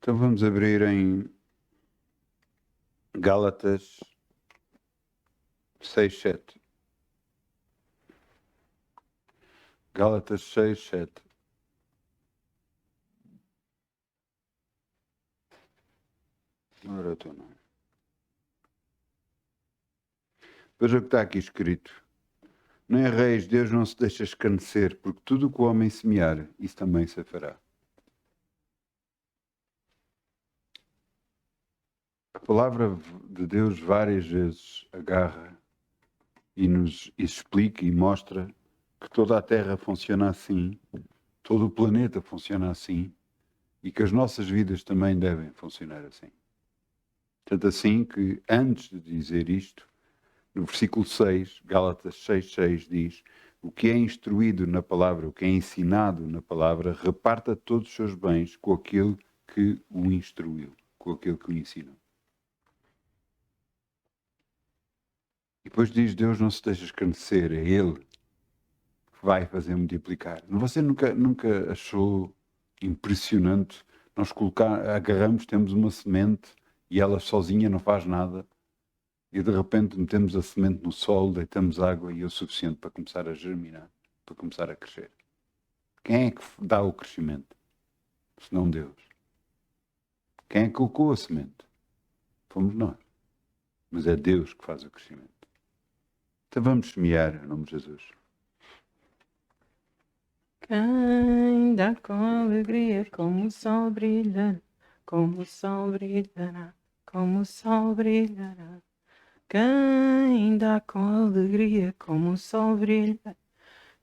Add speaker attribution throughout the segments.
Speaker 1: Então vamos abrir em Gálatas 6:7. Gálatas 6:7. Ora, o teu nome. Veja o que está aqui escrito. Não erreis, Deus não se deixa escarnecer, porque tudo o que o homem semear, isso também se fará. A palavra de Deus várias vezes agarra e nos explica e mostra que toda a Terra funciona assim, todo o planeta funciona assim e que as nossas vidas também devem funcionar assim. Tanto assim que, antes de dizer isto, no versículo 6, Gálatas 6:6 diz: o que é instruído na palavra, o que é ensinado na palavra, reparta todos os seus bens com aquele que o instruiu, com aquele que o ensinou. E depois diz: Deus não se deixa escarnecer, é Ele que vai fazer multiplicar. Você nunca achou impressionante nós agarramos, temos uma semente e ela sozinha não faz nada, e de repente metemos a semente no solo, deitamos água e é o suficiente para começar a germinar, para começar a crescer. Quem é que dá o crescimento? Senão Deus. Quem é que colocou a semente? Fomos nós. Mas é Deus que faz o crescimento. Então vamos semear em nome de Jesus.
Speaker 2: Quem dá com alegria, como o sol brilhará, como o sol brilhará, como o sol brilhará. Quem dá com alegria, como o sol brilha,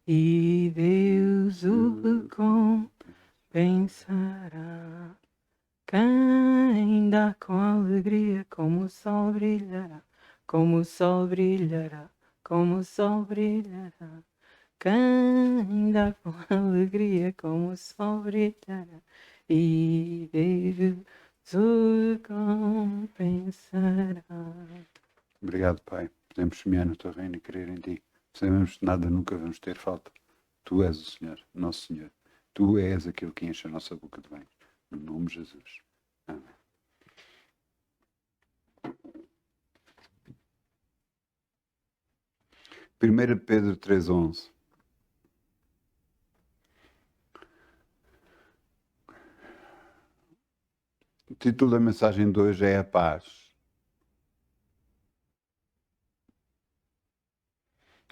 Speaker 2: e Deus o recompensará. Quem dá com alegria, como o sol brilhará, como o sol brilhará, como o sol brilhará. Quem dá com alegria, como o sol brilhará, e Deus o recompensará.
Speaker 1: Obrigado, Pai. Podemos semear no teu reino e crer em ti. Sabemos que nada nunca vamos ter falta. Tu és o Senhor, nosso Senhor. Tu és aquele que enche a nossa boca de bem. No nome de Jesus. Amém. Primeira Pedro 3:11. O título da mensagem de hoje é a paz.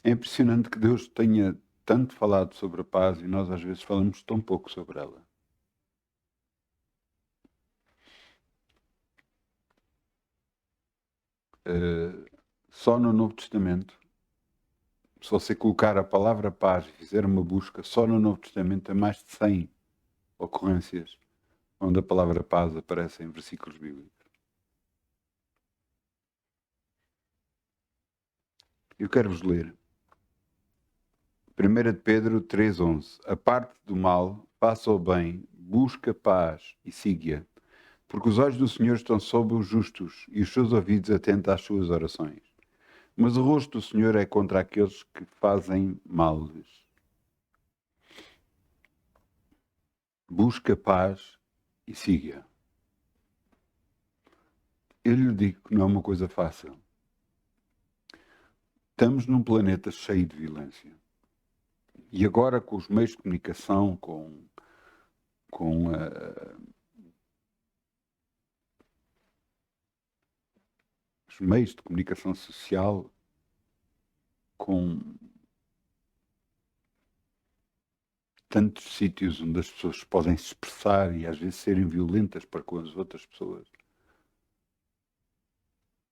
Speaker 1: É impressionante que Deus tenha tanto falado sobre a paz e nós às vezes falamos tão pouco sobre ela. Só no Novo Testamento, se você colocar a palavra paz e fizer uma busca, só no Novo Testamento tem mais de 100 ocorrências onde a palavra paz aparece em versículos bíblicos. Eu quero-vos ler. 1 Pedro 3:11. A parte do mal, faça o bem, busca paz e siga-a, porque os olhos do Senhor estão sobre os justos e os seus ouvidos atentos às suas orações. Mas o rosto do Senhor é contra aqueles que fazem males. Busca paz e siga. Eu lhe digo que não é uma coisa fácil. Estamos num planeta cheio de violência. E agora com os meios de comunicação, com os meios de comunicação social, com tantos sítios onde as pessoas podem se expressar e às vezes serem violentas para com as outras pessoas.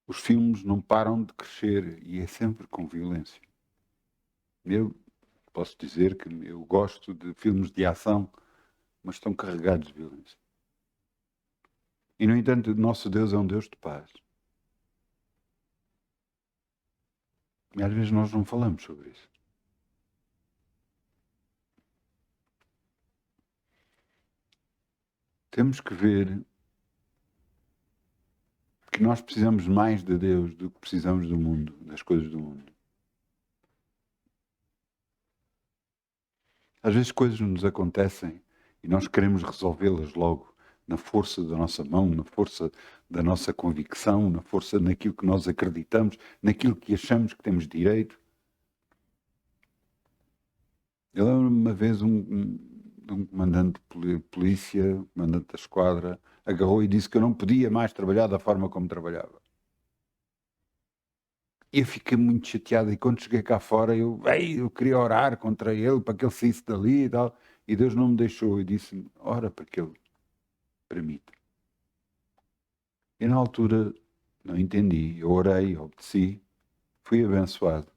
Speaker 1: Os filmes não param de crescer e é sempre com violência. Eu posso dizer que eu gosto de filmes de ação, mas estão carregados de violência. E, no entanto, o nosso Deus é um Deus de paz. E às vezes nós não falamos sobre isso. Temos que ver que nós precisamos mais de Deus do que precisamos do mundo, das coisas do mundo. Às vezes coisas nos acontecem e nós queremos resolvê-las logo. na força da nossa mão, na força da nossa convicção, na força naquilo que nós acreditamos, naquilo que achamos que temos direito. Eu lembro-me uma vez um comandante de polícia, comandante da esquadra, agarrou e disse que eu não podia mais trabalhar da forma como trabalhava. Eu fiquei muito chateado e quando cheguei cá fora eu queria orar contra ele para que ele saísse dali e tal. E Deus não me deixou e disse-me, ora para que ele permita. E na altura não entendi, eu orei, obedeci, fui abençoado.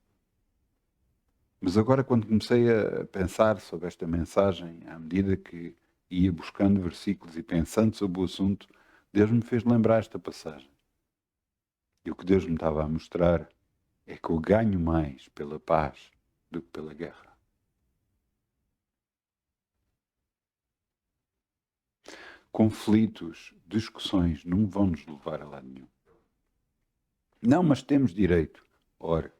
Speaker 1: Mas agora quando comecei a pensar sobre esta mensagem, à medida que ia buscando versículos e pensando sobre o assunto, Deus me fez lembrar esta passagem. E o que Deus me estava a mostrar é que eu ganho mais pela paz do que pela guerra. Conflitos, discussões não vão nos levar a lado nenhum. Não, mas temos direito. Ora.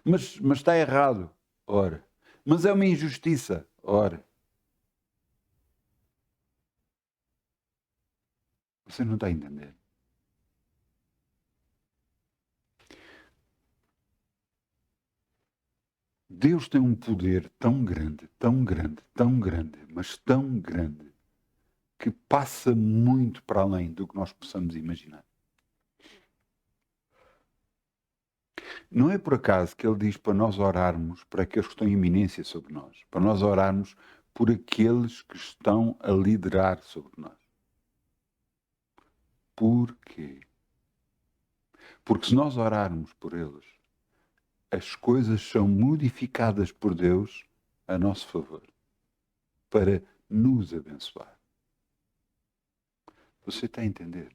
Speaker 1: Mas está errado. Ora. Mas é uma injustiça. Ora. Você não está a entender. Deus tem um poder tão grande, tão grande, tão grande, mas tão grande, que passa muito para além do que nós possamos imaginar. Não é por acaso que ele diz para nós orarmos por aqueles que estão em iminência sobre nós, para nós orarmos por aqueles que estão a liderar sobre nós. Porquê? Porque se nós orarmos por eles, as coisas são modificadas por Deus a nosso favor, para nos abençoar. Você está a entender?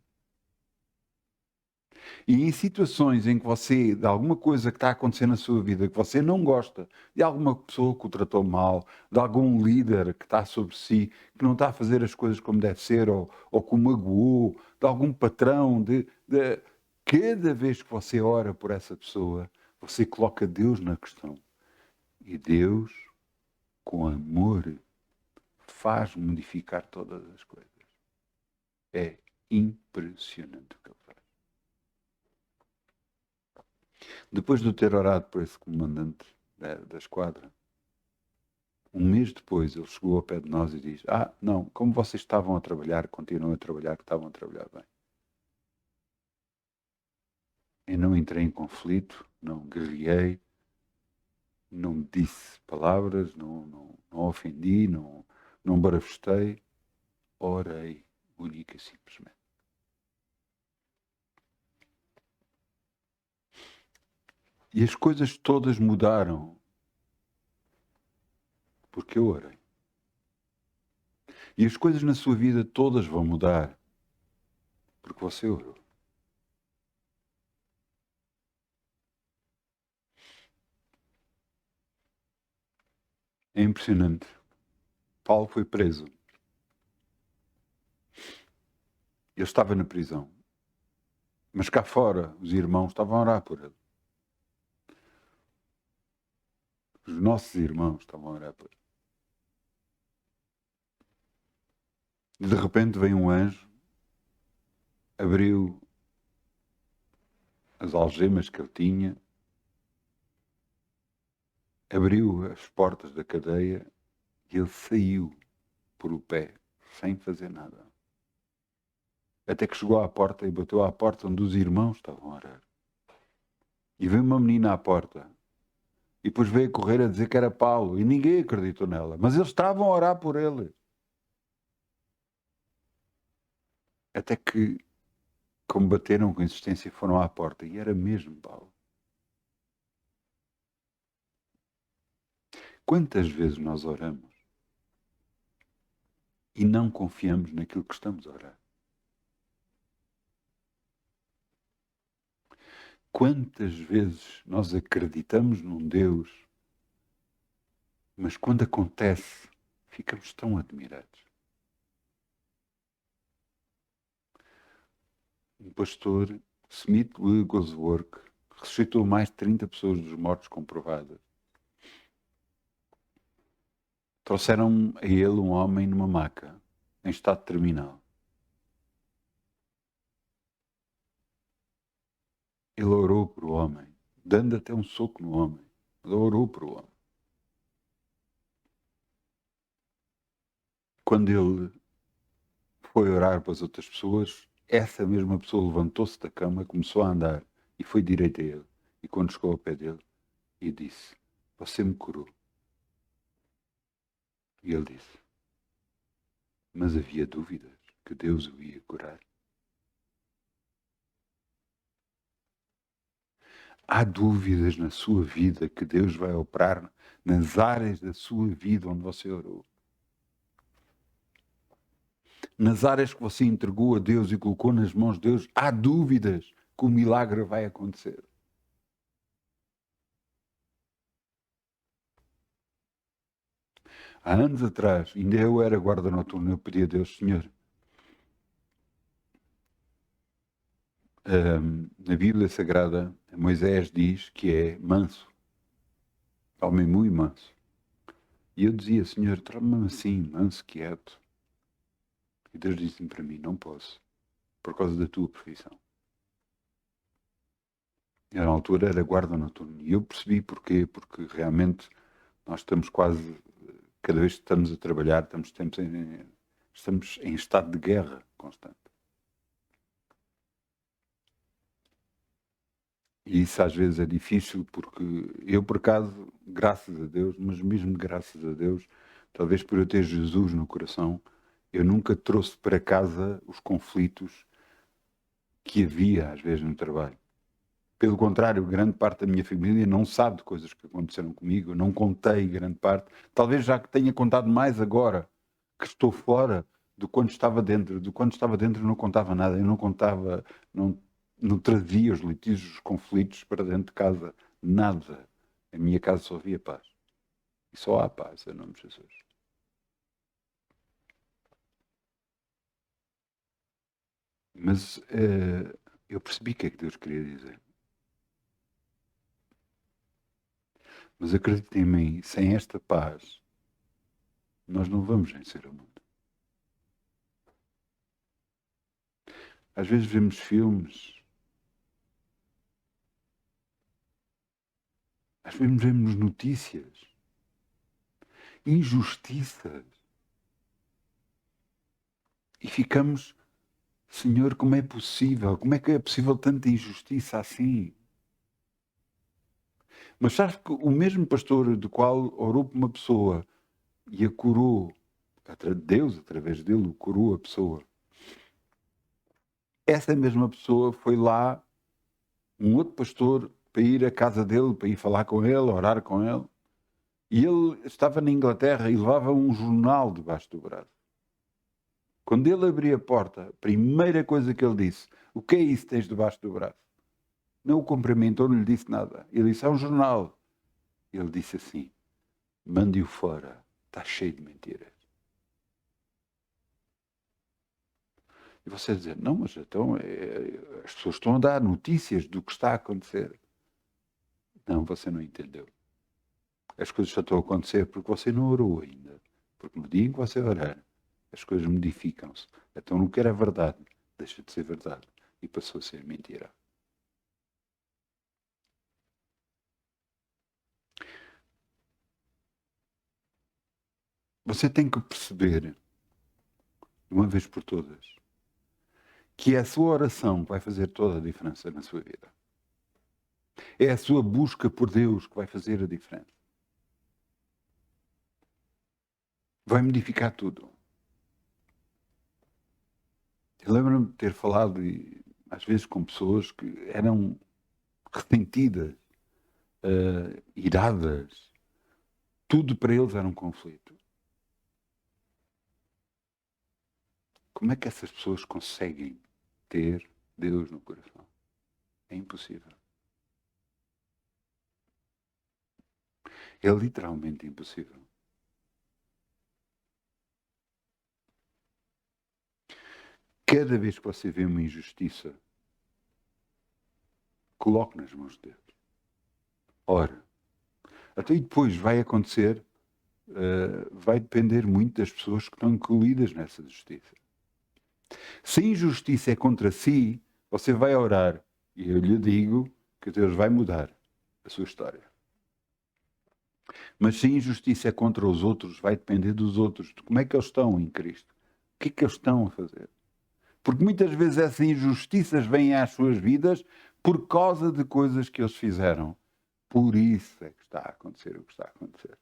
Speaker 1: E em situações em que você, de alguma coisa que está a acontecer na sua vida, que você não gosta, de alguma pessoa que o tratou mal, de algum líder que está sobre si, que não está a fazer as coisas como deve ser, ou que o magoou, de algum patrão, cada vez que você ora por essa pessoa, você coloca Deus na questão. E Deus, com amor, faz modificar todas as coisas. É impressionante o que ele faz. Depois de eu ter orado por esse comandante da esquadra, um mês depois ele chegou ao pé de nós e diz, não, como vocês estavam a trabalhar, continuam a trabalhar, que estavam a trabalhar bem. Eu não entrei em conflito, não guerreei, não disse palavras, não ofendi, não barafustei, orei, única e simplesmente. E as coisas todas mudaram porque eu orei. E as coisas na sua vida todas vão mudar porque você orou. É impressionante. Paulo foi preso. Ele estava na prisão. Mas cá fora, os irmãos estavam a orar por ele. Os nossos irmãos estavam a orar por ele. E de repente veio um anjo, abriu as algemas que ele tinha, abriu as portas da cadeia e ele saiu por o pé, sem fazer nada. Até que chegou à porta e bateu à porta onde os irmãos estavam a orar. E veio uma menina à porta. E depois veio a correr a dizer que era Paulo. E ninguém acreditou nela. Mas eles estavam a orar por ele. Até que combateram com insistência e foram à porta. E era mesmo Paulo. Quantas vezes nós oramos e não confiamos naquilo que estamos a orar? Quantas vezes nós acreditamos num Deus, mas quando acontece, ficamos tão admirados. Um pastor, Smith Wigglesworth, ressuscitou mais de 30 pessoas dos mortos comprovadas. Trouxeram a ele um homem numa maca, em estado terminal. Ele orou por o homem, dando até um soco no homem. Ele orou por o homem. Quando ele foi orar para as outras pessoas, essa mesma pessoa levantou-se da cama, começou a andar e foi direito a ele. E quando chegou ao pé dele, e disse: você me curou. E ele disse: mas havia dúvidas que Deus o ia curar. Há dúvidas na sua vida que Deus vai operar nas áreas da sua vida onde você orou. Nas áreas que você entregou a Deus e colocou nas mãos de Deus, há dúvidas que o milagre vai acontecer. Há anos atrás, ainda eu era guarda noturno, eu pedi a Deus: Senhor, na Bíblia Sagrada, Moisés diz que é manso, homem muito manso. E eu dizia: Senhor, torna-me assim, manso, quieto. E Deus disse-me para mim: não posso, por causa da tua profissão. Eu, na altura, era guarda noturno. E eu percebi porquê, porque realmente nós estamos quase, cada vez que estamos a trabalhar, estamos em estado de guerra constante. E isso às vezes é difícil, porque eu, por acaso, graças a Deus, mas mesmo graças a Deus, talvez por eu ter Jesus no coração, eu nunca trouxe para casa os conflitos que havia às vezes no trabalho. Pelo contrário, grande parte da minha família não sabe de coisas que aconteceram comigo, eu não contei grande parte, talvez já que tenha contado mais agora, que estou fora, do quando estava dentro. Do quando estava dentro eu não contava nada, eu não contava, não trazia os litígios, os conflitos para dentro de casa, nada. A minha casa só havia paz. E só há paz, em nome de Jesus. Mas eu percebi o que é que Deus queria dizer. Mas acredite em mim, sem esta paz, nós não vamos vencer o mundo. Às vezes vemos filmes, às vezes vemos notícias, injustiças, e ficamos: Senhor, como é possível? Como é que é possível tanta injustiça assim? Mas sabes que o mesmo pastor do qual orou por uma pessoa e a curou, Deus, através dele, curou a pessoa. Essa mesma pessoa foi lá, um outro pastor, para ir à casa dele, para ir falar com ele, orar com ele. E ele estava na Inglaterra e levava um jornal debaixo do braço. Quando ele abriu a porta, a primeira coisa que ele disse: o que é isso que tens debaixo do braço? Não o cumprimentou, não lhe disse nada. Ele disse: é um jornal. Ele disse assim: mande-o fora, está cheio de mentiras. E você dizer: não, mas então as pessoas estão a dar notícias do que está a acontecer. Não, você não entendeu. As coisas só estão a acontecer porque você não orou ainda. Porque no dia em que você orar, as coisas modificam-se. Então não quer a verdade, deixa de ser verdade e passou a ser mentira. Você tem que perceber, de uma vez por todas, que é a sua oração que vai fazer toda a diferença na sua vida. É a sua busca por Deus que vai fazer a diferença. Vai modificar tudo. Eu lembro-me de ter falado, às vezes, com pessoas que eram ressentidas, iradas. Tudo para eles era um conflito. Como é que essas pessoas conseguem ter Deus no coração? É impossível. É literalmente impossível. Cada vez que você vê uma injustiça, coloque nas mãos de Deus. Ora, até depois vai acontecer, vai depender muito das pessoas que estão incluídas nessa justiça. Se a injustiça é contra si, você vai orar E eu lhe digo que Deus vai mudar a sua história. Mas se a injustiça é contra os outros, vai depender dos outros, de como é que eles estão em Cristo. O que é que eles estão a fazer? Porque muitas vezes essas injustiças vêm às suas vidas por causa de coisas que eles fizeram. Por isso é que está a acontecer o que está a acontecer.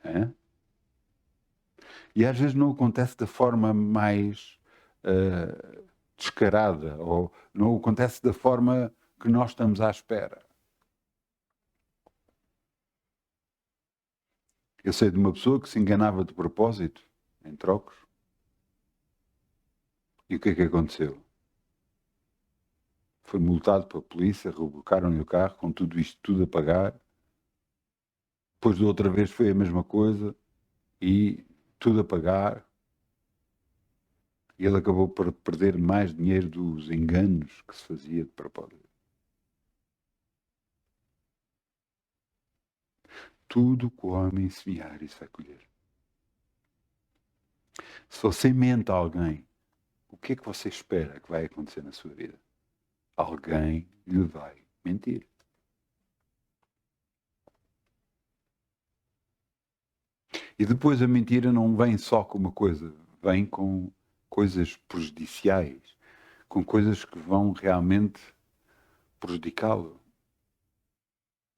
Speaker 1: É? E às vezes não acontece da forma mais descarada, ou não acontece da forma que nós estamos à espera. Eu sei de uma pessoa que se enganava de propósito em trocos. E o que é que aconteceu? Foi multado pela polícia, rebocaram-lhe o carro com tudo isto tudo a pagar. Depois da outra vez foi a mesma coisa e tudo a pagar. E ele acabou por perder mais dinheiro dos enganos que se fazia de propósito. Tudo que o homem semear, isso vai colher. Se você mente a alguém, o que é que você espera que vai acontecer na sua vida? Alguém lhe vai mentir. E depois a mentira não vem só com uma coisa, vem com coisas prejudiciais, com coisas que vão realmente prejudicá-lo.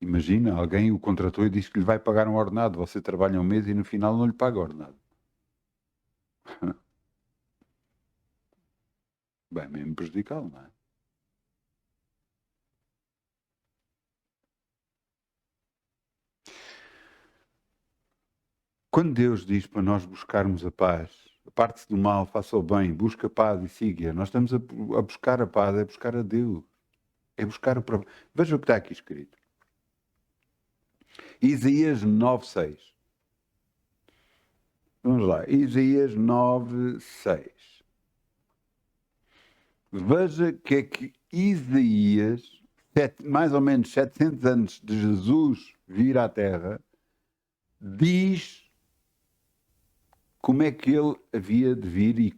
Speaker 1: Imagina, alguém o contratou e diz que lhe vai pagar um ordenado, você trabalha um mês e no final não lhe paga o ordenado. Bem, mesmo prejudicá-lo, não é? Quando Deus diz para nós buscarmos a paz, aparte-se do mal, faça o bem, busca a paz e siga, nós estamos a buscar a paz, é buscar a Deus. É buscar o próprio. Veja o que está aqui escrito. Isaías 9:6. Vamos lá. Isaías 9:6. Veja que é que Isaías, mais ou menos 700 anos de Jesus vir à Terra, diz como é que ele havia de vir e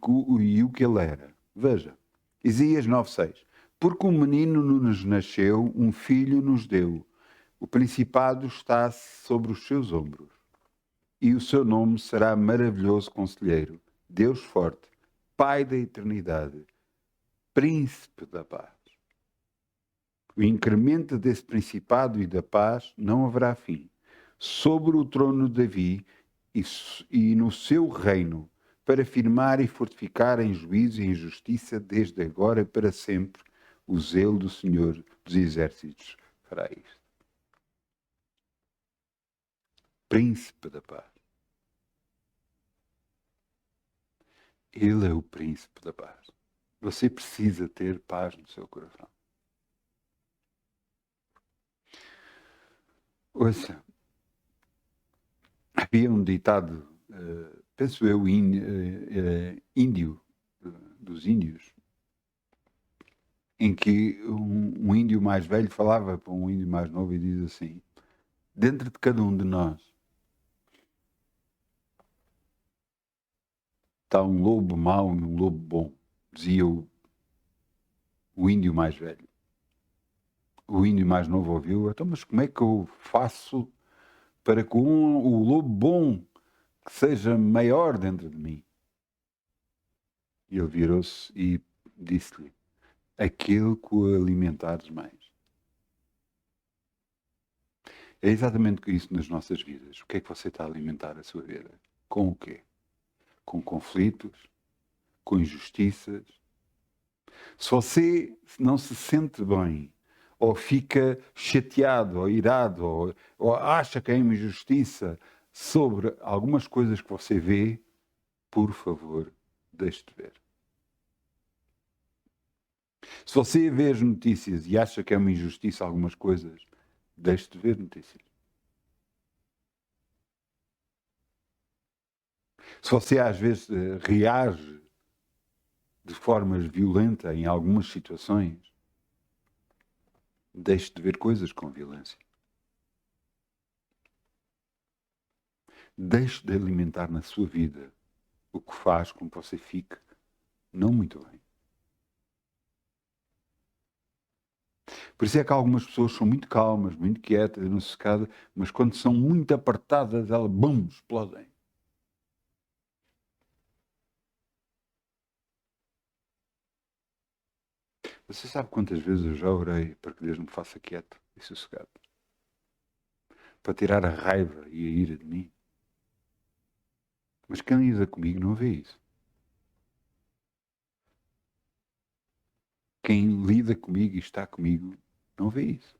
Speaker 1: o que ele era. Veja. Isaías 9:6. Porque um menino nos nasceu, um filho nos deu. O principado está sobre os seus ombros. E o seu nome será Maravilhoso Conselheiro, Deus Forte, Pai da Eternidade, Príncipe da Paz. O incremento desse principado e da paz não haverá fim. Sobre o trono de Davi e no seu reino, para firmar e fortificar em juízo e em justiça desde agora e para sempre, o zelo do Senhor dos Exércitos fará isto. Príncipe da Paz. Ele é o príncipe da paz. Você precisa ter paz no seu coração. Ouça, havia um ditado, penso eu, índio, dos índios, em que um índio mais velho falava para um índio mais novo e diz assim: dentro de cada um de nós está um lobo mau e um lobo bom, dizia o índio mais velho. O índio mais novo ouviu: então, mas como é que eu faço para que o lobo bom que seja maior dentro de mim? E ele virou-se e disse-lhe: aquele que o alimentares mais. É exatamente isso nas nossas vidas. O que é que você está a alimentar a sua vida? Com o quê? Com conflitos? Com injustiças? Se você não se sente bem, ou fica chateado, ou irado, ou acha que é uma injustiça sobre algumas coisas que você vê, por favor, deixe de ver. Se você vê as notícias e acha que é uma injustiça algumas coisas, deixe de ver notícias. Se você às vezes reage de forma violenta em algumas situações, deixe de ver coisas com violência. Deixe de alimentar na sua vida o que faz com que você fique Não muito bem. Por isso é que algumas pessoas são muito calmas, muito quietas, não sossegadas, mas quando são muito apertadas, elas, bum, explodem. Você sabe quantas vezes eu já orei para que Deus me faça quieto e sossegado? Para tirar a raiva e a ira de mim? Mas quem lida comigo não vê isso. Quem lida comigo e está comigo não vê isso.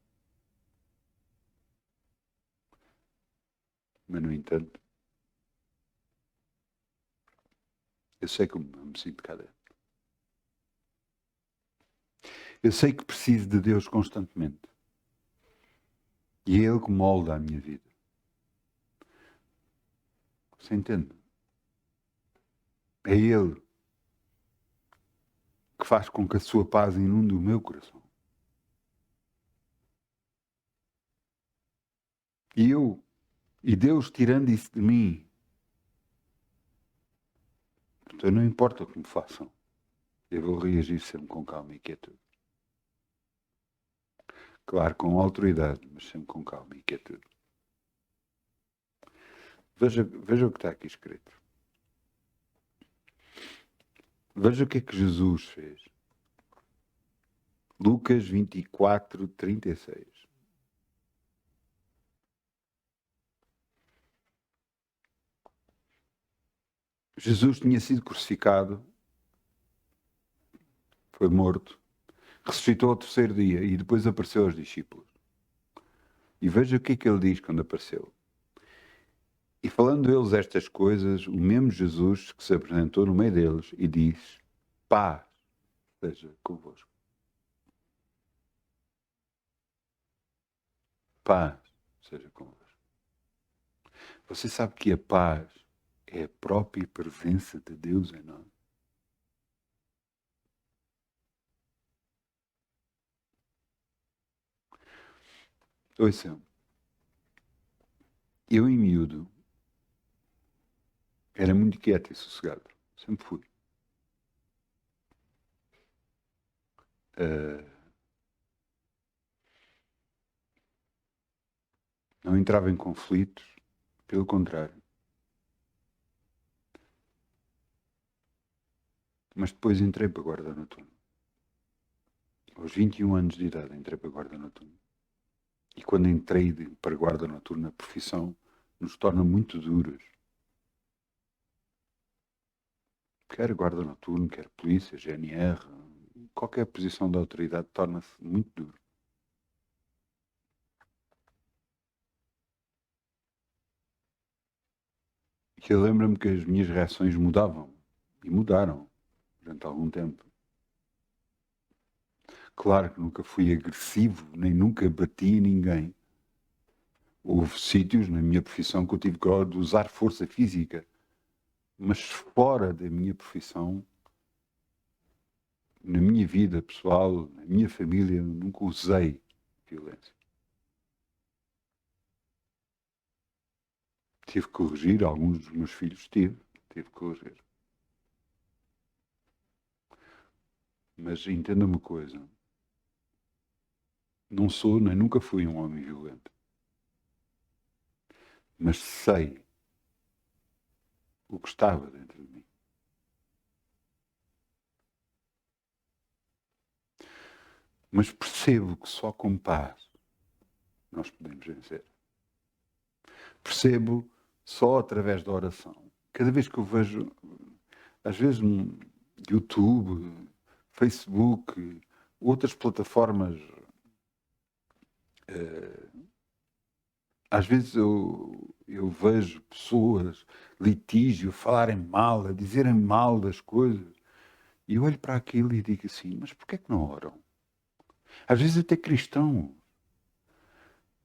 Speaker 1: Mas, no entanto, eu sei como me sinto cá dentro. Eu sei que preciso de Deus constantemente. E é Ele que molda a minha vida. Você entende? É Ele que faz com que a sua paz inunde o meu coração. E Deus tirando isso de mim, então não importa o que me façam, eu vou reagir sempre com calma e quietude. Claro, com autoridade, mas sempre com calma e quietude. Veja o que está aqui escrito. Veja o que é que Jesus fez. Lucas 24, 36. Jesus tinha sido crucificado, foi morto, ressuscitou ao terceiro dia e depois apareceu aos discípulos. E veja o que é que ele diz quando apareceu. E falando eles estas coisas, o mesmo Jesus que se apresentou no meio deles e disse: paz seja convosco. Paz seja convosco. Você sabe que a paz é a própria presença de Deus em nós. Ouçam, eu em miúdo era muito quieto e sossegado. Sempre fui. Não entrava em conflitos, pelo contrário. Mas depois entrei para a guarda noturna. Aos 21 anos de idade entrei para a guarda noturna. E quando entrei para a guarda noturna, a profissão nos torna muito duras. Quer guarda noturno, quer polícia, GNR, qualquer posição de autoridade torna-se muito duro. E eu lembro-me que as minhas reações mudavam. E mudaram durante algum tempo. Claro que nunca fui agressivo, nem nunca bati em ninguém. Houve sítios na minha profissão que eu tive que usar força física. Mas fora da minha profissão, na minha vida pessoal, na minha família, eu nunca usei violência. Tive que corrigir, alguns dos meus filhos tive que corrigir. Mas entenda uma coisa, não sou nem nunca fui um homem violento. Mas sei o que estava dentro de mim. Mas percebo que só com paz nós podemos vencer. Percebo só através da oração. Cada vez que eu vejo, às vezes no YouTube, Facebook, outras plataformas, às vezes eu vejo pessoas, litígio, falarem mal, a dizerem mal das coisas, e eu olho para aquilo e digo assim, mas porquê é que não oram? Às vezes até cristãos.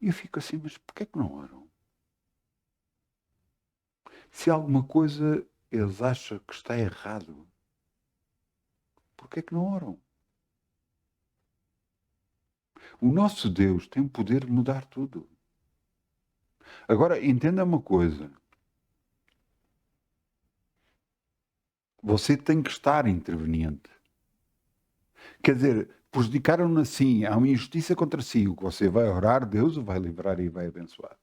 Speaker 1: E eu fico assim, mas porquê é que não oram? Se alguma coisa eles acham que está errado, porquê é que não oram? O nosso Deus tem o poder de mudar tudo. Agora, entenda uma coisa. Você tem que estar interveniente. Quer dizer, prejudicaram-no assim, há uma injustiça contra si. O que você vai orar, Deus o vai livrar e vai abençoar.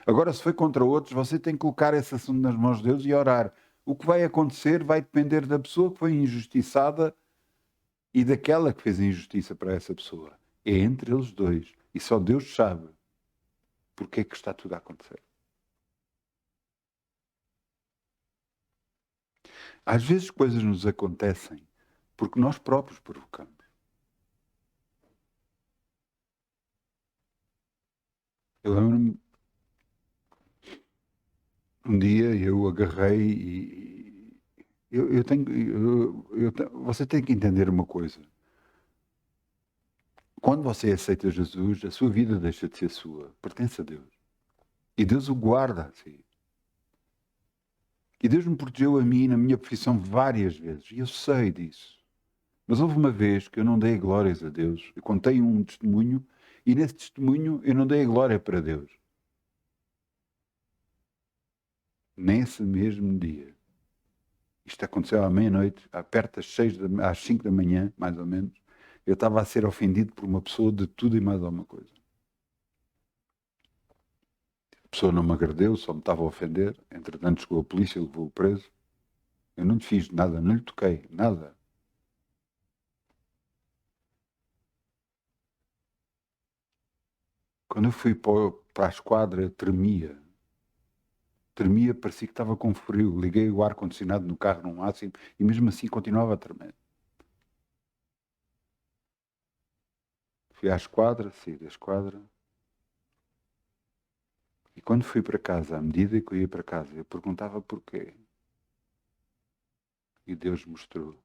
Speaker 1: Agora, se foi contra outros, você tem que colocar esse assunto nas mãos de Deus e orar. O que vai acontecer vai depender da pessoa que foi injustiçada e daquela que fez a injustiça para essa pessoa. É entre eles dois. E só Deus sabe porque é que está tudo a acontecer. Às vezes coisas nos acontecem porque nós próprios provocamos. Eu lembro-me, um dia eu agarrei e eu tenho, você tem que entender uma coisa. Quando você aceita Jesus, a sua vida deixa de ser sua, pertence a Deus. E Deus o guarda assim. E Deus me protegeu a mim na minha profissão várias vezes, e eu sei disso. Mas houve uma vez que eu não dei glórias a Deus. Eu contei um testemunho, e nesse testemunho eu não dei a glória para Deus. Nesse mesmo dia. Isto aconteceu à meia-noite, perto às 5 da manhã, mais ou menos. Eu estava a ser ofendido por uma pessoa de tudo e mais alguma coisa. A pessoa não me agradeu, só me estava a ofender. Entretanto, chegou a polícia e levou-o preso. Eu não lhe fiz nada, não lhe toquei, nada. Quando eu fui para a esquadra, eu tremia. Tremia, parecia que estava com frio. Liguei o ar-condicionado no carro no máximo e mesmo assim continuava a tremer. Fui à esquadra, saí da esquadra. E quando fui para casa, à medida que eu ia para casa, eu perguntava porquê. E Deus mostrou.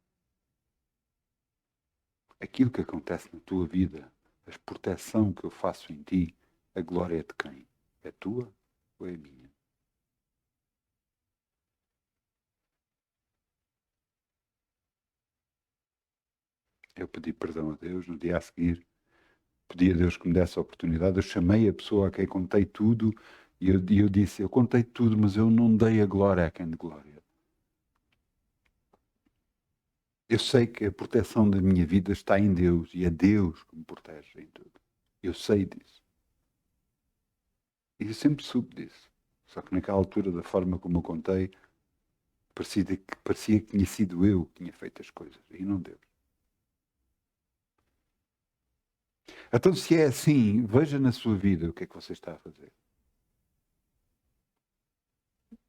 Speaker 1: Aquilo que acontece na tua vida, a proteção que eu faço em ti, a glória é de quem? É tua ou é minha? Eu pedi perdão a Deus no dia a seguir. Pedi a Deus que me desse a oportunidade. Eu chamei a pessoa a quem contei tudo e eu disse, eu contei tudo, mas eu não dei a glória a quem de glória. Eu sei que a proteção da minha vida está em Deus e é Deus que me protege em tudo. Eu sei disso. E eu sempre soube disso. Só que naquela altura, da forma como eu contei, parecia que tinha sido eu que tinha feito as coisas e não Deus. Então, se é assim, veja na sua vida o que é que você está a fazer.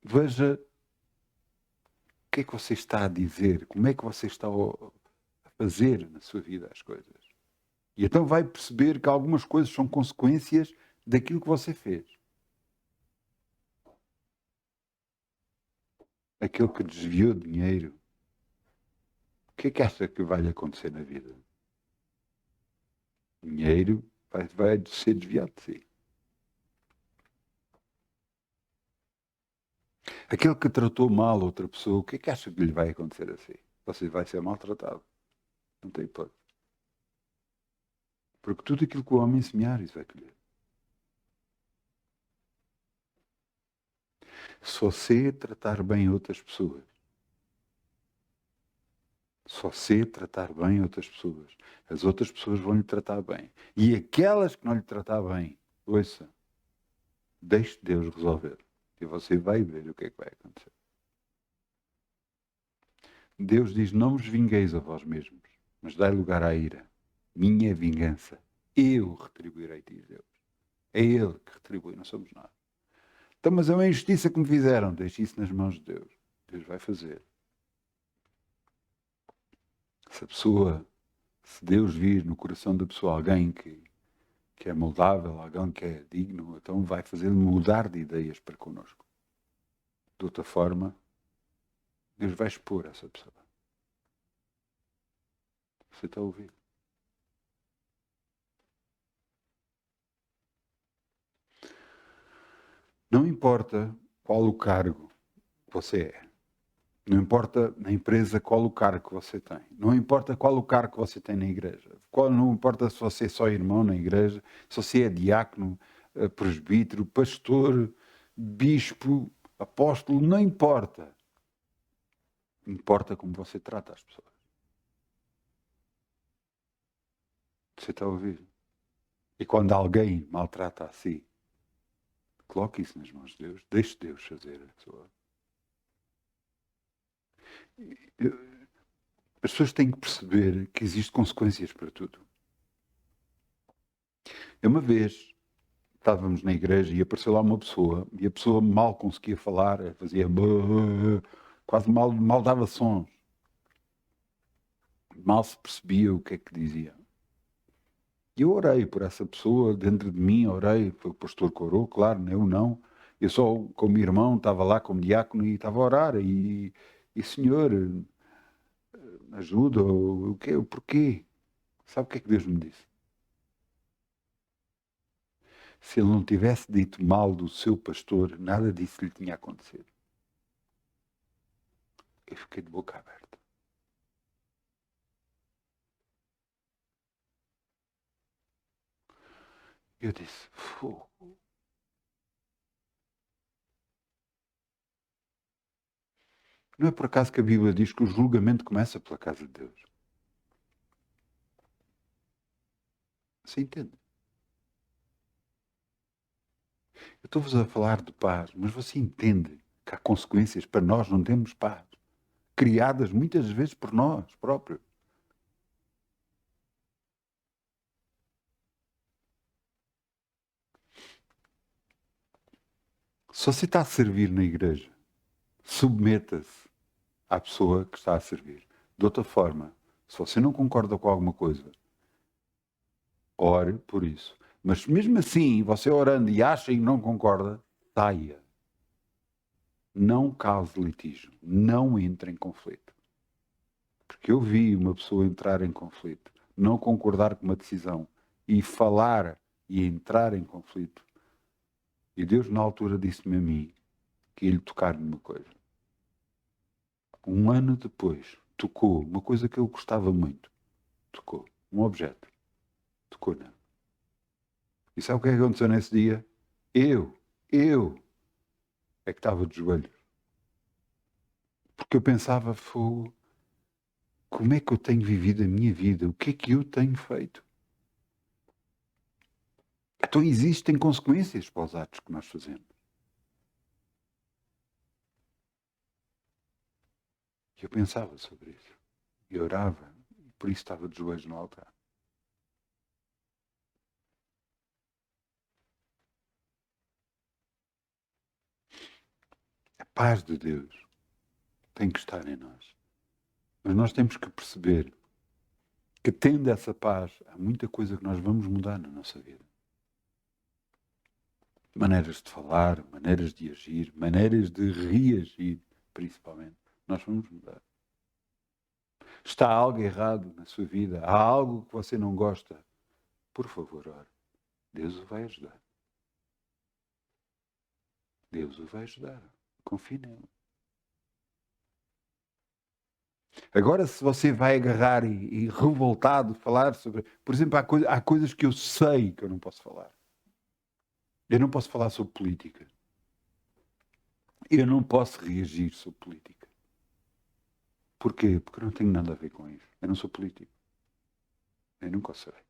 Speaker 1: Veja o que é que você está a dizer, como é que você está a fazer na sua vida as coisas. E então vai perceber que algumas coisas são consequências daquilo que você fez. Aquele que desviou dinheiro, o que é que acha que vai lhe acontecer na vida? Dinheiro vai ser desviado de si. Aquele que tratou mal outra pessoa, o que é que acha que lhe vai acontecer assim? Você vai ser maltratado. Não tem hipótese. Porque tudo aquilo que o homem semear, isso vai colher. Se você tratar bem outras pessoas, se você tratar bem outras pessoas, as outras pessoas vão lhe tratar bem. E aquelas que não lhe tratar bem, ouça, deixe Deus resolver. E você vai ver o que é que vai acontecer. Deus diz, não vos vingueis a vós mesmos, mas dai lugar à ira. Minha vingança, eu retribuirei, diz Deus. É Ele que retribui, não somos nós. Então, mas é uma injustiça que me fizeram. Deixe isso nas mãos de Deus. Deus vai fazer. Se a pessoa, se Deus vir no coração da pessoa alguém que é moldável, alguém que é digno, então vai fazer mudar de ideias para connosco. De outra forma, Deus vai expor essa pessoa. Você está a ouvir? Não importa qual o cargo que você é. Não importa na empresa qual o cargo que você tem. Não importa qual o cargo que você tem na igreja. Não importa se você é só irmão na igreja, se você é diácono, presbítero, pastor, bispo, apóstolo, não importa. Importa como você trata as pessoas. Você está a ouvir? E quando alguém maltrata a si, coloque isso nas mãos de Deus. Deixe Deus fazer a sua. As pessoas têm que perceber que existem consequências para tudo. Uma vez estávamos na igreja e apareceu lá uma pessoa e a pessoa mal conseguia falar, fazia quase mal dava sons. Mal se percebia o que é que dizia. E eu orei por essa pessoa, dentro de mim orei, foi o pastor que orou, claro, eu não. Eu só, como irmão, estava lá como diácono e estava a orar. E Senhor, ajuda, o quê, o porquê? Sabe o que é que Deus me disse? Se ele não tivesse dito mal do seu pastor, nada disso lhe tinha acontecido. Eu fiquei de boca aberta. Eu disse, fogo. Não é por acaso que a Bíblia diz que o julgamento começa pela casa de Deus. Você entende? Eu estou-vos a falar de paz, mas você entende que há consequências para nós não termos paz, criadas muitas vezes por nós próprios. Se você está a servir na igreja, submeta-se à pessoa que está a servir. De outra forma, se você não concorda com alguma coisa, ore por isso. Mas mesmo assim, você orando e acha e não concorda, saia. Não cause litígio. Não entre em conflito. Porque eu vi uma pessoa entrar em conflito, não concordar com uma decisão e falar e entrar em conflito. E Deus na altura disse-me a mim que ia lhe tocar numa coisa. Um ano depois, tocou uma coisa que eu gostava muito. Tocou um objeto. Tocou nele. E sabe o que é que aconteceu nesse dia? Eu é que estava de joelhos. Porque eu pensava, fogo, como é que eu tenho vivido a minha vida? O que é que eu tenho feito? Então existem consequências para os atos que nós fazemos. E eu pensava sobre isso. E orava. E por isso estava de joelhos no altar. A paz de Deus tem que estar em nós. Mas nós temos que perceber que, tendo essa paz, há muita coisa que nós vamos mudar na nossa vida. Maneiras de falar, maneiras de agir, maneiras de reagir, principalmente. Nós vamos mudar. Está algo errado na sua vida? Há algo que você não gosta? Por favor, ore. Deus o vai ajudar. Deus o vai ajudar. Confie nele. Agora, se você vai agarrar e revoltado falar sobre... Por exemplo, há coisas que eu sei que eu não posso falar. Eu não posso falar sobre política. Eu não posso reagir sobre política. Porquê? Porque eu não tenho nada a ver com isso. Eu não sou político. Eu nunca o serei.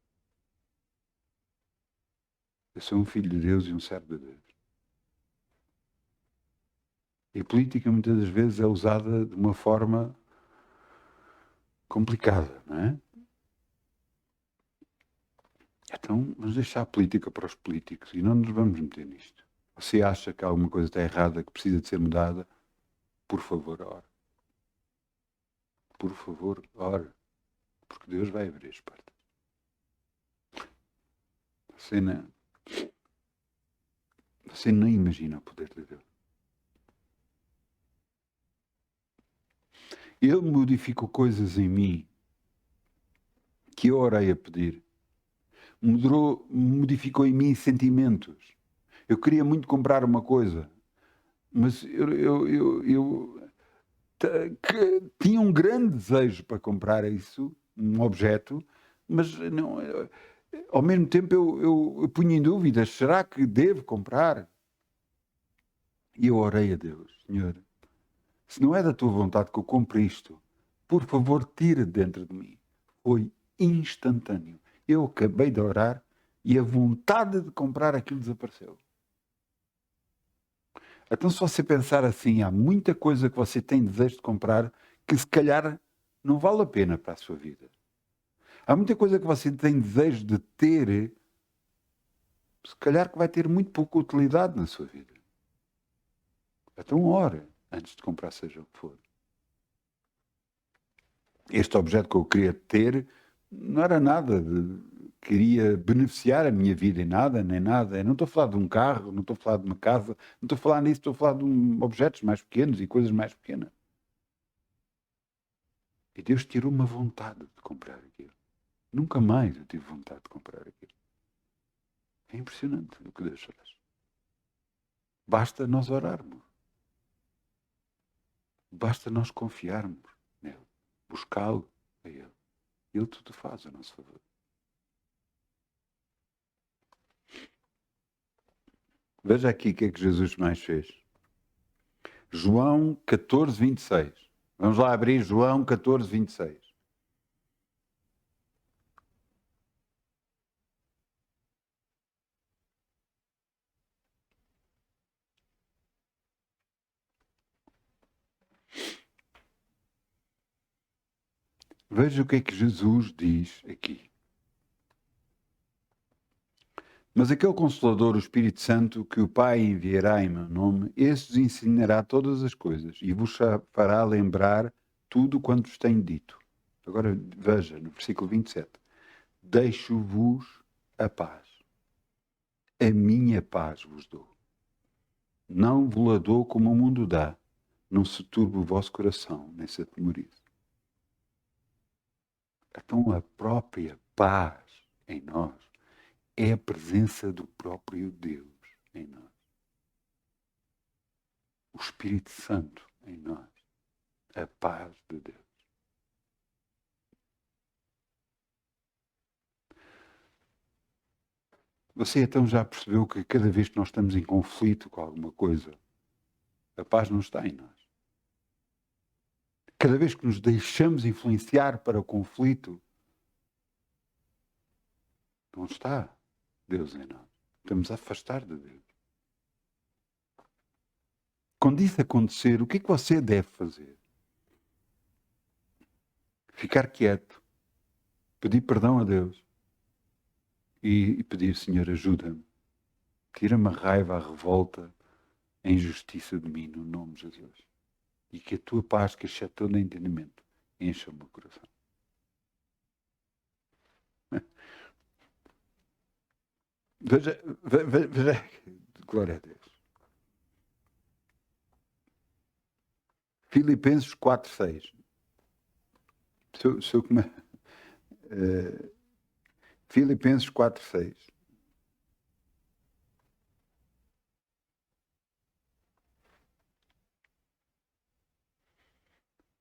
Speaker 1: Eu sou um filho de Deus e um servo de Deus. E a política muitas das vezes é usada de uma forma complicada, não é? Então, vamos deixar a política para os políticos e não nos vamos meter nisto. Você acha que alguma coisa está errada, que precisa de ser mudada? Por favor, ore. Por favor, ore. Porque Deus vai abrir as portas. Você nem imagina o poder de Deus. Ele modificou coisas em mim que eu orei a pedir. Modificou em mim sentimentos. Eu queria muito comprar uma coisa, mas eu tinha um grande desejo para comprar isso, um objeto, mas não, ao mesmo tempo eu punha em dúvidas, será que devo comprar? E eu orei a Deus, Senhor, Se não é da tua vontade que eu compre isto, por favor, tira de dentro de mim. Foi instantâneo. Eu acabei de orar e a vontade de comprar aquilo desapareceu. Então, se você pensar assim, há muita coisa que você tem desejo de comprar que se calhar não vale a pena para a sua vida. Há muita coisa que você tem desejo de ter, se calhar que vai ter muito pouca utilidade na sua vida. Então, ore antes de comprar seja o que for. Este objeto que eu queria ter não era nada, queria beneficiar a minha vida em nada, nem nada. Eu não estou a falar de um carro, não estou a falar de uma casa, não estou a falar nisso, estou a falar de objetos mais pequenos e coisas mais pequenas. E Deus tirou uma vontade de comprar aquilo. Nunca mais eu tive vontade de comprar aquilo. É impressionante o que Deus faz. Basta nós orarmos. Basta nós confiarmos nele, buscá-lo a ele. Ele tudo faz a nosso favor. Veja aqui o que é que Jesus mais fez. João 14, 26. Vamos lá abrir João 14, 26. Veja o que é que Jesus diz aqui. Mas aquele Consolador, o Espírito Santo, que o Pai enviará em meu nome, esse vos ensinará todas as coisas e vos fará lembrar tudo quanto vos tenho dito. Agora veja, no versículo 27. Deixo-vos a paz. A minha paz vos dou. Não vos la dou como o mundo dá. Não se turbe o vosso coração, nem se atemorize. Então a própria paz em nós é a presença do próprio Deus em nós. O Espírito Santo em nós. A paz de Deus. Você então já percebeu que cada vez que nós estamos em conflito com alguma coisa, a paz não está em nós. Cada vez que nos deixamos influenciar para o conflito, não está Deus em nós. Estamos a afastar de Deus. Quando isso acontecer, o que é que você deve fazer? Ficar quieto, pedir perdão a Deus e pedir, Senhor, ajuda-me. Tira-me a raiva, a revolta, a injustiça de mim, no nome de Jesus. E que a tua paz, que excede todo entendimento, encha o meu coração. Veja, glória a Deus. Filipenses 4:6. Se eu Filipenses 4:6.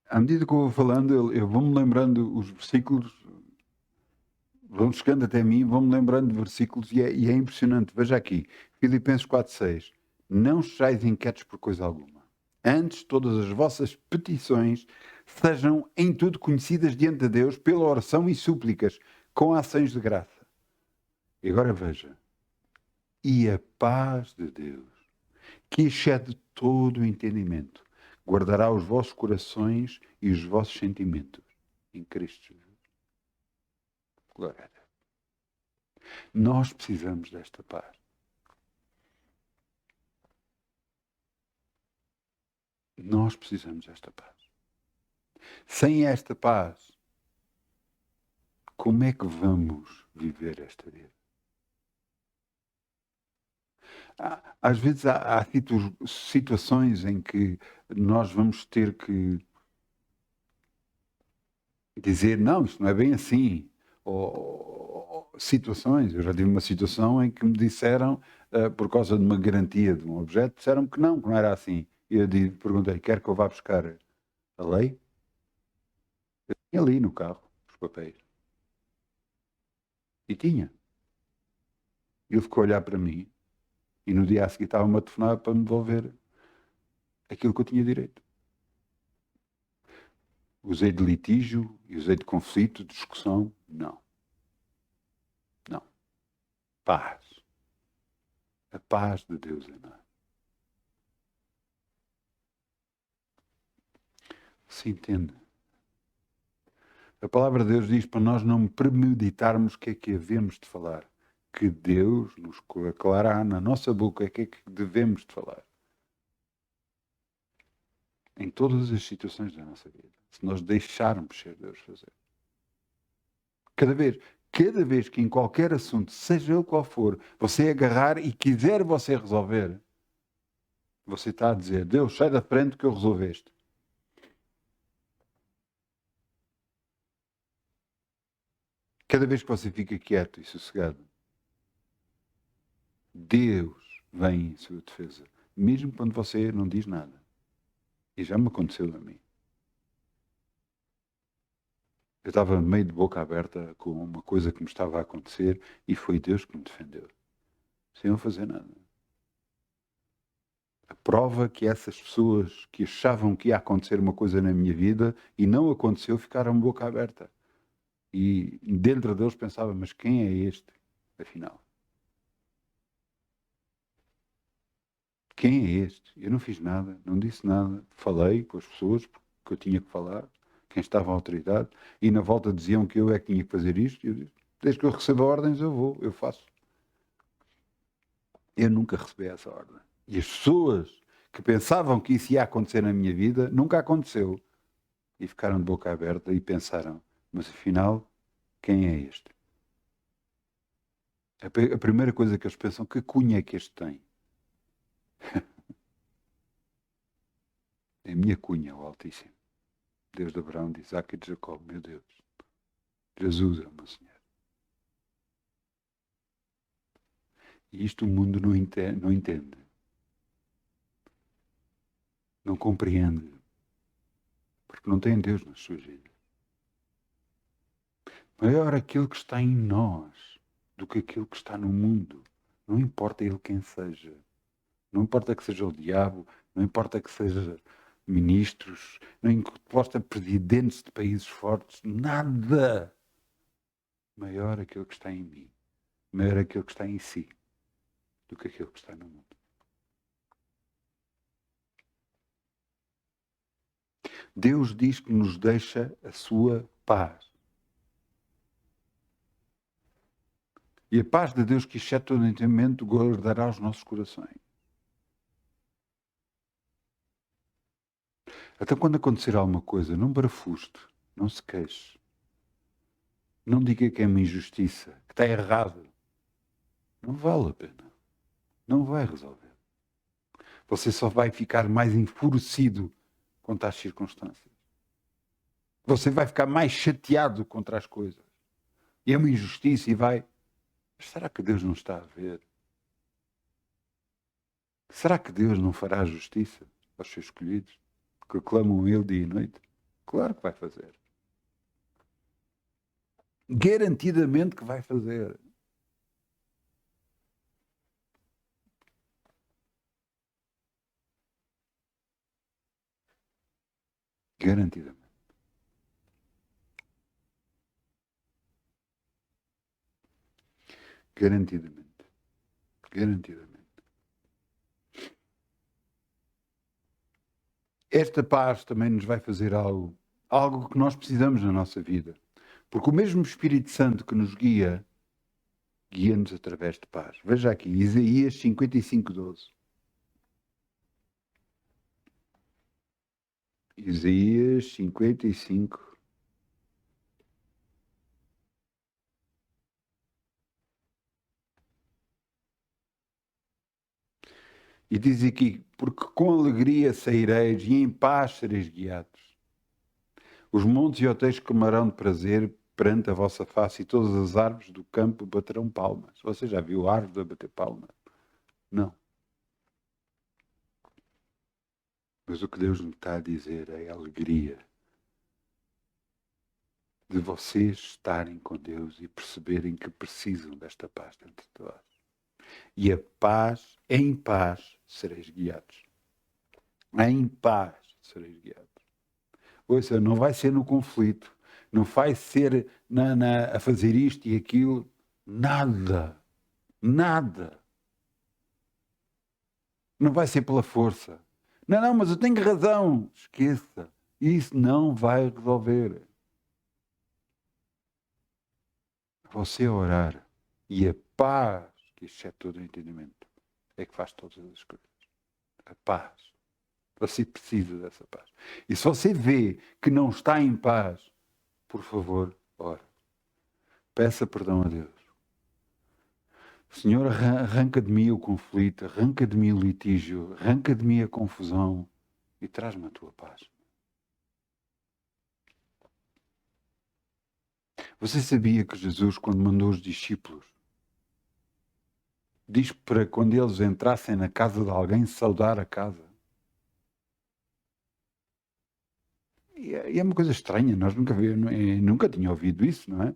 Speaker 1: À medida que eu vou falando, eu vou-me lembrando os versículos, vão chegando até mim, vão-me lembrando de versículos e é impressionante. Veja aqui, Filipenses 4:6. Não sejais inquietos por coisa alguma. Antes, todas as vossas petições sejam em tudo conhecidas diante de Deus pela oração e súplicas, com ações de graça. E agora veja. E a paz de Deus, que excede todo o entendimento, guardará os vossos corações e os vossos sentimentos em Cristo Jesus. Glória a Deus. Nós precisamos desta paz. Nós precisamos desta paz. Sem esta paz, como é que vamos viver esta vida? Às vezes há situações em que nós vamos ter que dizer, não, isto não é bem assim. Ou situações, eu já tive uma situação em que me disseram, por causa de uma garantia de um objeto, disseram que não era assim. E eu perguntei, quer que eu vá buscar a lei? Eu tinha ali no carro os papéis. E tinha. Ele ficou a olhar para mim e no dia a seguir estava-me a telefonar para me devolver aquilo que eu tinha direito. Usei de litígio, usei de conflito, de discussão. Não. Não. Paz. A paz de Deus em nós. Se entende? A palavra de Deus diz para nós não premeditarmos o que é que havemos de falar. Que Deus nos aclarará na nossa boca o que é que devemos de falar. Em todas as situações da nossa vida. Se nós deixarmos ser Deus fazer. Cada vez que em qualquer assunto, seja ele qual for, você agarrar e quiser você resolver, você está a dizer, Deus, sai da frente que eu resolveste. Cada vez que você fica quieto e sossegado, Deus vem em sua defesa. Mesmo quando você não diz nada. E já me aconteceu a mim. Eu estava meio de boca aberta com uma coisa que me estava a acontecer e foi Deus que me defendeu. Sem eu fazer nada. A prova que essas pessoas que achavam que ia acontecer uma coisa na minha vida e não aconteceu, ficaram de boca aberta. E dentro deles pensava, mas quem é este, afinal? Quem é este? Eu não fiz nada, não disse nada. Falei com as pessoas que eu tinha que falar, quem estava à autoridade, e na volta diziam que eu é que tinha que fazer isto. E eu disse, desde que eu receba ordens, eu vou, eu faço. Eu nunca recebi essa ordem. E as pessoas que pensavam que isso ia acontecer na minha vida, nunca aconteceu. E ficaram de boca aberta e pensaram, mas afinal, quem é este? A primeira coisa que eles pensam, que cunha é que este tem? É a minha cunha, o Altíssimo. Deus de Abraão, de Isaac e de Jacó, meu Deus. Jesus é o meu Senhor. E isto o mundo não entende. Não compreende. Porque não tem Deus nas suas vidas. Maior aquilo que está em nós do que aquilo que está no mundo. Não importa ele quem seja. Não importa que seja o diabo, não importa que seja ministros, não importa presidentes de países fortes, nada. Maior aquilo que está em mim. Maior aquilo que está em si do que aquilo que está no mundo. Deus diz que nos deixa a sua paz. E a paz de Deus que excede todo entendimento guardará os nossos corações. Até quando acontecer alguma coisa, não barafuste, não se queixe. Não diga que é uma injustiça, que está errado. Não vale a pena. Não vai resolver. Você só vai ficar mais enfurecido contra as circunstâncias. Você vai ficar mais chateado contra as coisas. E é uma injustiça e vai... Mas será que Deus não está a ver? Será que Deus não fará justiça aos seus escolhidos, que clamam a Ele dia e noite? Claro que vai fazer. Garantidamente que vai fazer. Garantidamente. Garantidamente. Garantidamente. Esta paz também nos vai fazer algo que nós precisamos na nossa vida. Porque o mesmo Espírito Santo que nos guia, guia-nos através de paz. Veja aqui, Isaías 55:12. Isaías 55. E diz aqui, porque com alegria saireis e em paz sereis guiados. Os montes e hotéis comerão de prazer perante a vossa face e todas as árvores do campo baterão palmas. Você já viu árvore a bater palmas? Não. Mas o que Deus me está a dizer é a alegria de vocês estarem com Deus e perceberem que precisam desta paz dentro de vós. E a paz, em paz, sereis guiados. Em paz sereis guiados. Ouça, não vai ser no conflito, não vai ser a fazer isto e aquilo, nada, nada. Não vai ser pela força. Não, mas eu tenho razão. Esqueça, isso não vai resolver. Você orar e a paz, que excede todo o entendimento, é que faz todas as coisas. A paz. Você precisa dessa paz. E se você vê que não está em paz, por favor, ore. Peça perdão a Deus. Senhor, arranca de mim o conflito, arranca de mim o litígio, arranca de mim a confusão e traz-me a tua paz. Você sabia que Jesus, quando mandou os discípulos, diz para quando eles entrassem na casa de alguém, saudar a casa? E é uma coisa estranha, nós nunca tinha ouvido isso, não é?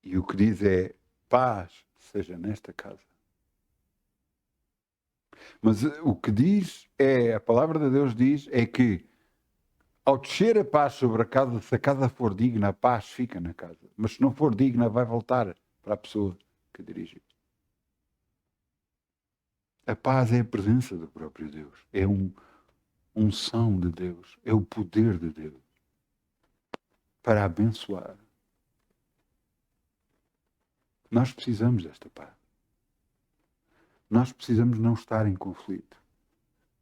Speaker 1: E o que diz é, paz seja nesta casa. Mas o que diz é, a palavra de Deus diz, é que ao descer a paz sobre a casa, se a casa for digna, a paz fica na casa. Mas se não for digna, vai voltar para a pessoa que dirigiu. A paz é a presença do próprio Deus. É unção de Deus. É o poder de Deus para abençoar. Nós precisamos desta paz. Nós precisamos não estar em conflito.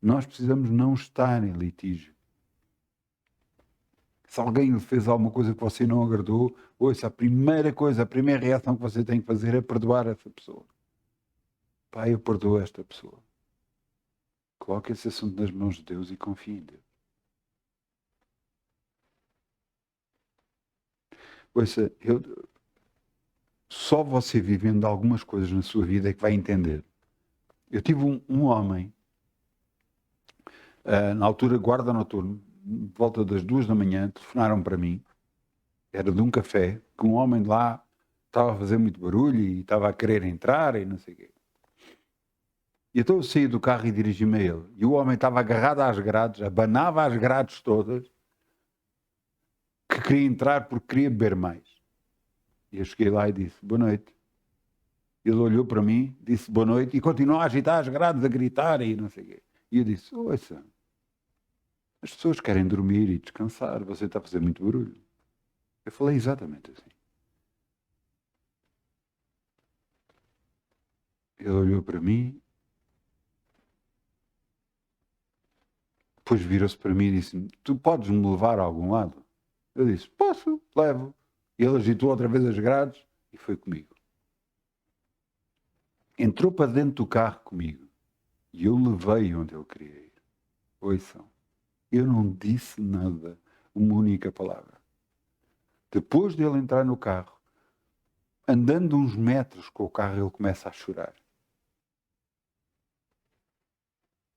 Speaker 1: Nós precisamos não estar em litígio. Se alguém lhe fez alguma coisa que você não agradou, ouça, a primeira reação que você tem que fazer é perdoar essa pessoa. Pai, eu perdoo esta pessoa. Coloque esse assunto nas mãos de Deus e confie em Deus. Ouça, só você vivendo algumas coisas na sua vida é que vai entender. Eu tive um homem, na altura guarda noturno, de volta das 2 da manhã, telefonaram para mim, era de um café, que um homem de lá estava a fazer muito barulho e estava a querer entrar e não sei o quê. E então eu saí do carro e dirigi-me a ele. E o homem estava agarrado às grades, abanava as grades todas, que queria entrar porque queria beber mais. E eu cheguei lá e disse, boa noite. Ele olhou para mim, disse boa noite e continuou a agitar as grades, a gritar e não sei o quê. E eu disse, ouça, as pessoas querem dormir e descansar, você está a fazer muito barulho. Eu falei exatamente assim. Ele olhou para mim, depois virou-se para mim e disse, tu podes me levar a algum lado? Eu disse, posso, levo. E ele agitou outra vez as grades e foi comigo. Entrou para dentro do carro comigo e eu levei onde ele queria ir. Ouçam, eu não disse nada, uma única palavra. Depois de ele entrar no carro, andando uns metros com o carro, ele começa a chorar.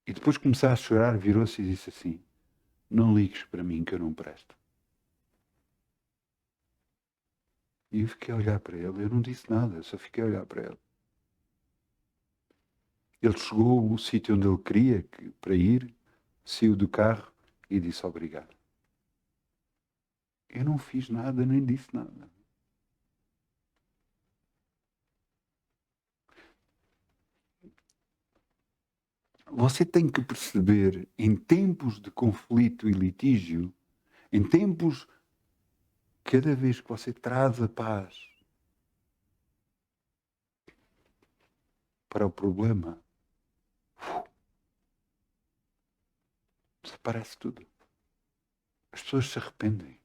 Speaker 1: E depois de começar a chorar, virou-se e disse assim, não ligues para mim que eu não presto. E eu fiquei a olhar para ele, eu não disse nada, eu só fiquei a olhar para ele. Ele chegou ao sítio onde ele queria para ir, saiu do carro e disse obrigado. Eu não fiz nada, nem disse nada. Você tem que perceber, em tempos de conflito e litígio, em tempos, cada vez que você traz a paz para o problema, desaparece tudo. As pessoas se arrependem.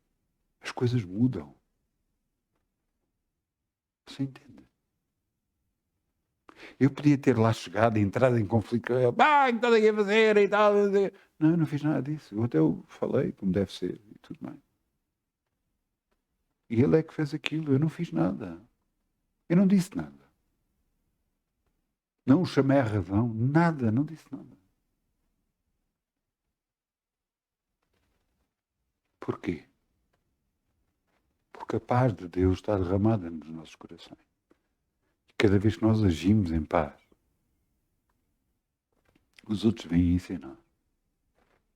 Speaker 1: As coisas mudam. Você entende? Eu podia ter lá chegado, entrado em conflito com ele. O que estás aqui a fazer e tal. Não, eu não fiz nada disso. Eu até falei como deve ser e tudo mais. E ele é que fez aquilo. Eu não fiz nada. Eu não disse nada. Não o chamei à razão. Nada. Não disse nada. Porquê? Porque a paz de Deus está derramada nos nossos corações. Cada vez que nós agimos em paz, Os outros veem isso em nós.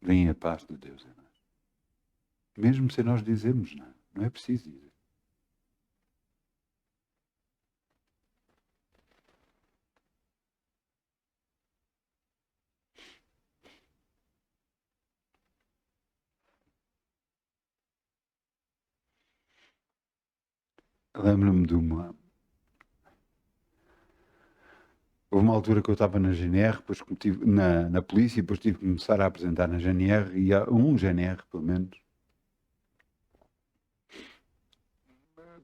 Speaker 1: Veem a paz de Deus em nós. Mesmo sem nós dizermos nada. Não é preciso dizer. Lembro-me de uma... Houve uma altura que eu estava na GNR, depois na polícia, e depois tive que começar a apresentar na GNR, e há um GNR, pelo menos,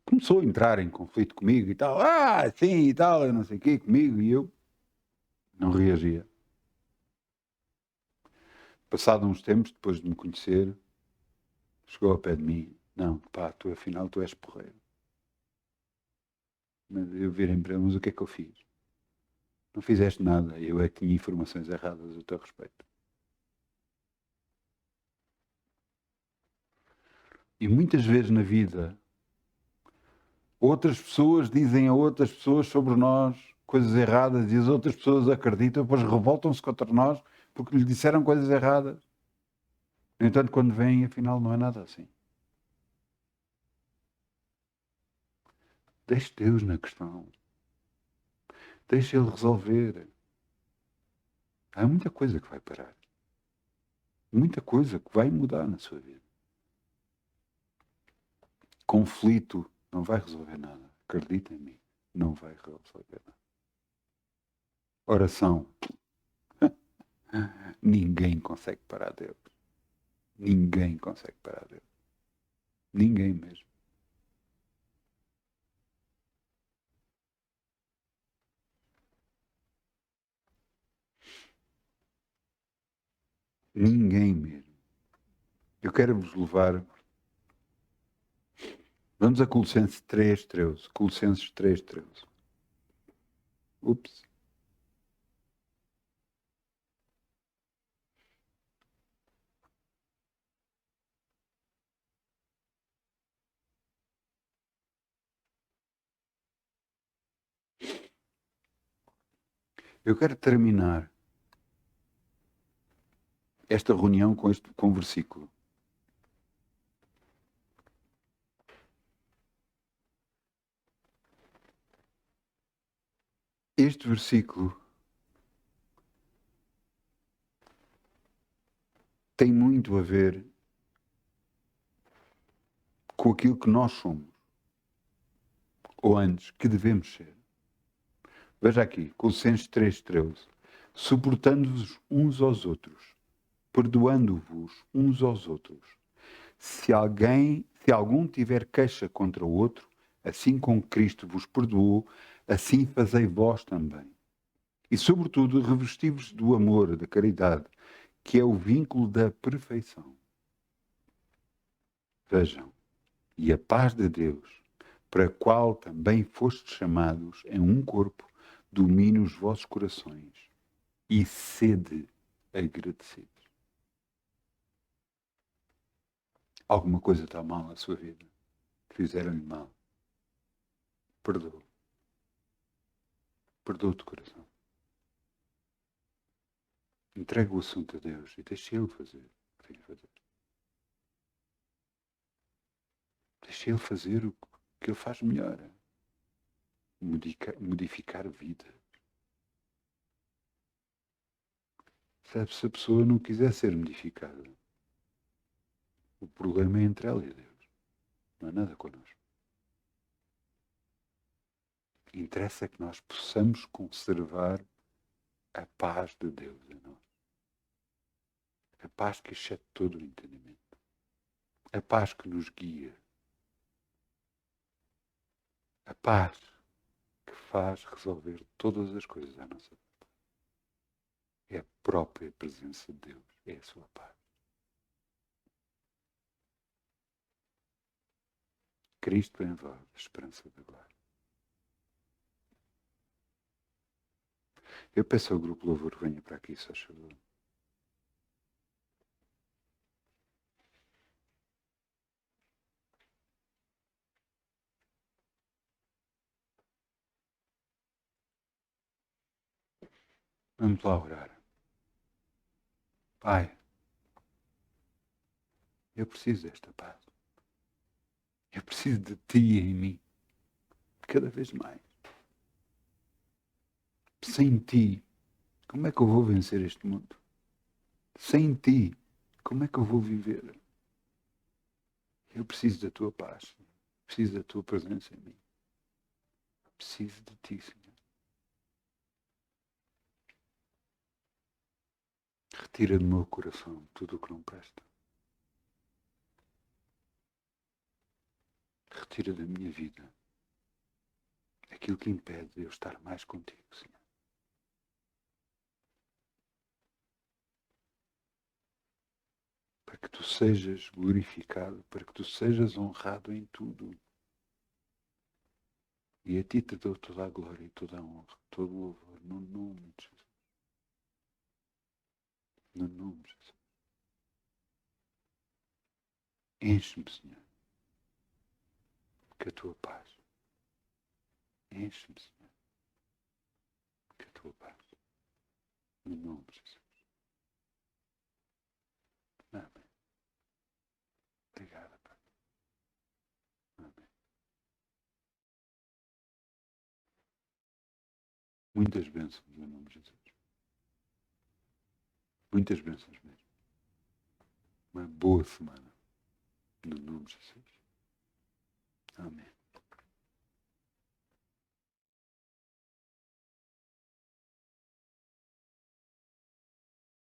Speaker 1: começou a entrar em conflito comigo e tal. Sim, e tal, eu não sei o quê, comigo, e eu não reagia. Passado uns tempos, depois de me conhecer, chegou ao pé de mim. Não, pá, tu afinal, tu és porreiro. Mas eu virei para ele, mas o que é que eu fiz? Não fizeste nada, eu é que tinha informações erradas a teu respeito. E muitas vezes na vida, outras pessoas dizem a outras pessoas sobre nós coisas erradas e as outras pessoas acreditam, depois revoltam-se contra nós porque lhe disseram coisas erradas. No entanto, quando vêm, afinal, não é nada assim. Deixe Deus na questão. Deixe Ele resolver. Há muita coisa que vai parar. Muita coisa que vai mudar na sua vida. Conflito não vai resolver nada. Acredita em mim. Não vai resolver nada. Oração. Ninguém consegue parar Deus. Ninguém consegue parar Deus. Ninguém mesmo. Ninguém mesmo. Eu quero vos levar. Vamos a Colossenses 3:13. Colossenses 3:13. Ups. Eu quero terminar esta reunião com um versículo. Este versículo tem muito a ver com aquilo que nós somos, ou antes, que devemos ser. Veja aqui, Colossenses 3:13. Suportando-vos uns aos outros, perdoando-vos uns aos outros. Se algum tiver queixa contra o outro, assim como Cristo vos perdoou, assim fazei vós também. E, sobretudo, revesti-vos do amor, da caridade, que é o vínculo da perfeição. Vejam, e a paz de Deus, para a qual também fostes chamados em um corpo, domine os vossos corações e sede agradecidos. Alguma coisa está mal na sua vida? Fizeram-lhe mal? Perdoa. Perdoa o teu coração. Entrega o assunto a Deus e deixa Ele fazer o que tem que fazer. Deixa Ele fazer o que Ele faz melhor. Modificar vida. Sabe, se a pessoa não quiser ser modificada, o problema é entre ela e Deus. Não é nada connosco. Interessa que nós possamos conservar a paz de Deus em nós. A paz que excede todo o entendimento. A paz que nos guia. A paz que faz resolver todas as coisas à nossa vida. É a própria presença de Deus. É a sua paz. Cristo em vós, a esperança da glória. Eu peço ao grupo Louvor que venha para aqui, só favor. Vamos lá orar. Pai, eu preciso desta paz. Eu preciso de Ti em mim. Cada vez mais. Sem Ti, como é que eu vou vencer este mundo? Sem Ti, como é que eu vou viver? Eu preciso da Tua paz. Preciso da Tua presença em mim. Preciso de Ti, Senhor. Retira do meu coração tudo o que não presta. Retira da minha vida aquilo que impede de eu estar mais contigo, Senhor. Para que Tu sejas glorificado, para que Tu sejas honrado em tudo. E a Ti te dou toda a glória e toda a honra, todo o louvor, no nome de Jesus. No nome de Jesus. Enche-me, Senhor, com a Tua paz. Enche-me, Senhor, com a Tua paz. No nome de Jesus. Amém. Obrigado, Pai. Amém. Muitas bênçãos no nome de Jesus. Muitas bênçãos mesmo. Uma boa semana. No nome de Jesus. Amém.